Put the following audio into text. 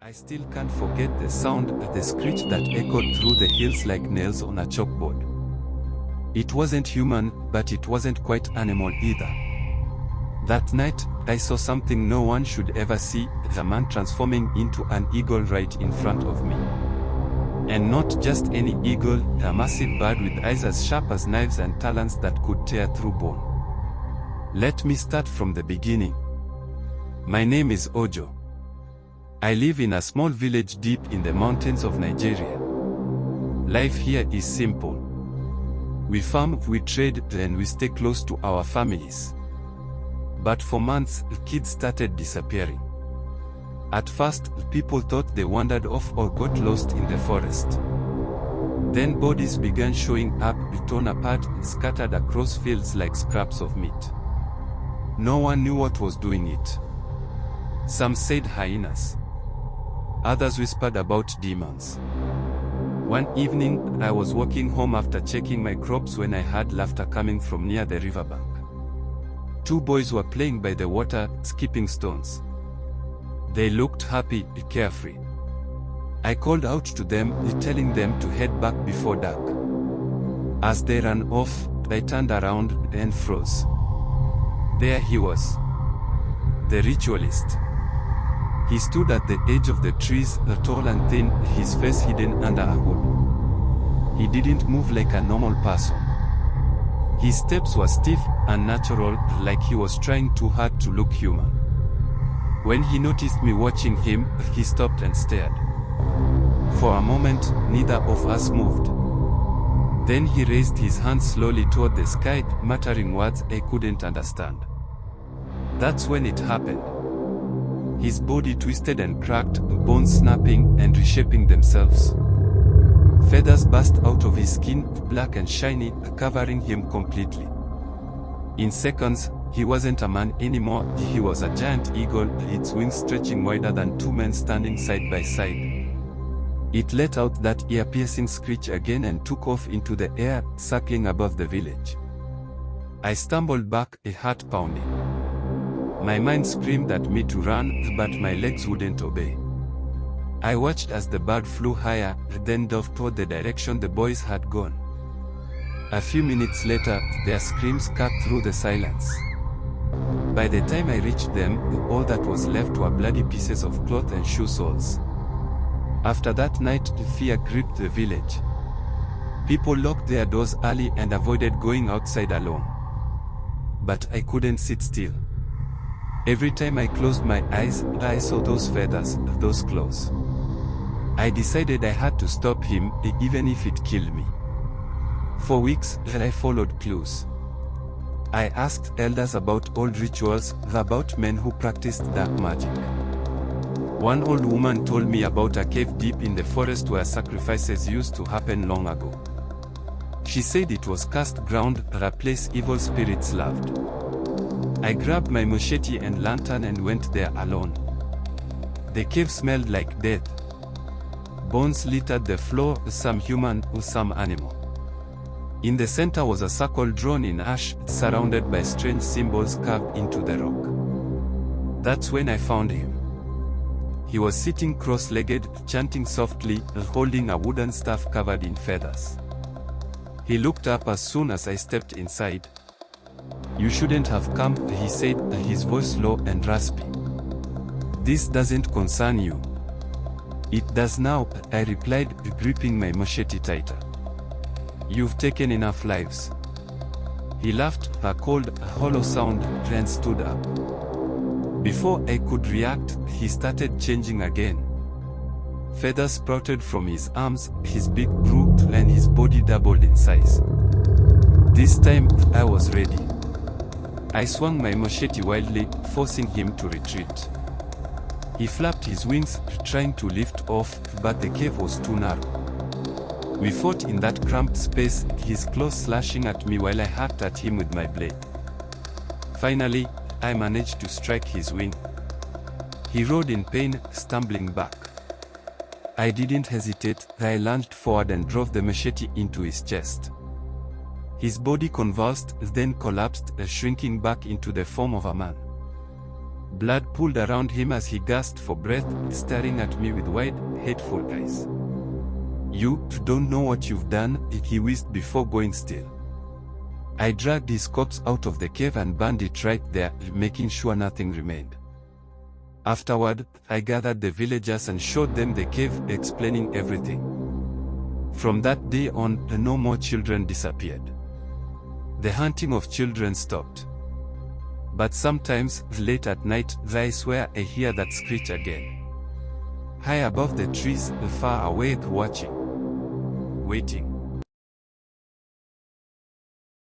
I still can't forget the sound, the screech that echoed through the hills like nails on a chalkboard. It wasn't human, but it wasn't quite animal either. That night, I saw something no one should ever see, the man transforming into an eagle right in front of me. And not just any eagle, a massive bird with eyes as sharp as knives and talons that could tear through bone. Let me start from the beginning. My name is Ojo. I live in a small village deep in the mountains of Nigeria. Life here is simple. We farm, we trade, and we stay close to our families. But for months, kids started disappearing. At first, people thought they wandered off or got lost in the forest. Then bodies began showing up, torn apart, scattered across fields like scraps of meat. No one knew what was doing it. Some said hyenas. Others whispered about demons. One evening, I was walking home after checking my crops when I heard laughter coming from near the riverbank. Two boys were playing by the water, skipping stones. They looked happy, carefree. I called out to them, telling them to head back before dark. As they ran off, I turned around and froze. There he was. The ritualist. He stood at the edge of the trees, tall and thin, his face hidden under a hood. He didn't move like a normal person. His steps were stiff, unnatural, like he was trying too hard to look human. When he noticed me watching him, he stopped and stared. For a moment, neither of us moved. Then he raised his hand slowly toward the sky, muttering words I couldn't understand. That's when it happened. His body twisted and cracked, bones snapping and reshaping themselves. Feathers burst out of his skin, black and shiny, covering him completely. In seconds, he wasn't a man anymore, he was a giant eagle, its wings stretching wider than two men standing side by side. It let out that ear-piercing screech again and took off into the air, circling above the village. I stumbled back, a heart pounding. My mind screamed at me to run, but my legs wouldn't obey. I watched as the bird flew higher, then dove toward the direction the boys had gone. A few minutes later, their screams cut through the silence. By the time I reached them, all that was left were bloody pieces of cloth and shoe soles. After that night, fear gripped the village. People locked their doors early and avoided going outside alone. But I couldn't sit still. Every time I closed my eyes, I saw those feathers, those claws. I decided I had to stop him, even if it killed me. For weeks, I followed clues. I asked elders about old rituals, about men who practiced dark magic. One old woman told me about a cave deep in the forest where sacrifices used to happen long ago. She said it was cursed ground, a place evil spirits loved. I grabbed my machete and lantern and went there alone. The cave smelled like death. Bones littered the floor, some human, some animal. In the center was a circle drawn in ash, surrounded by strange symbols carved into the rock. That's when I found him. He was sitting cross-legged, chanting softly, holding a wooden staff covered in feathers. He looked up as soon as I stepped inside. "You shouldn't have come," he said, his voice low and raspy. "This doesn't concern you." "It does now," I replied, gripping my machete tighter. "You've taken enough lives." He laughed, a cold, hollow sound, and stood up. Before I could react, he started changing again. Feathers sprouted from his arms, his beak grew, and his body doubled in size. This time, I was ready. I swung my machete wildly, forcing him to retreat. He flapped his wings, trying to lift off, but the cave was too narrow. We fought in that cramped space, his claws slashing at me while I hacked at him with my blade. Finally, I managed to strike his wing. He roared in pain, stumbling back. I didn't hesitate, I lunged forward and drove the machete into his chest. His body convulsed, then collapsed, shrinking back into the form of a man. Blood pooled around him as he gasped for breath, staring at me with wide, hateful eyes. "You don't know what you've done," he wheezed before going still. I dragged his corpse out of the cave and burned it right there, making sure nothing remained. Afterward, I gathered the villagers and showed them the cave, explaining everything. From that day on, no more children disappeared. The hunting of children stopped. But sometimes, late at night, I swear I hear that screech again. High above the trees, far away, watching. Waiting.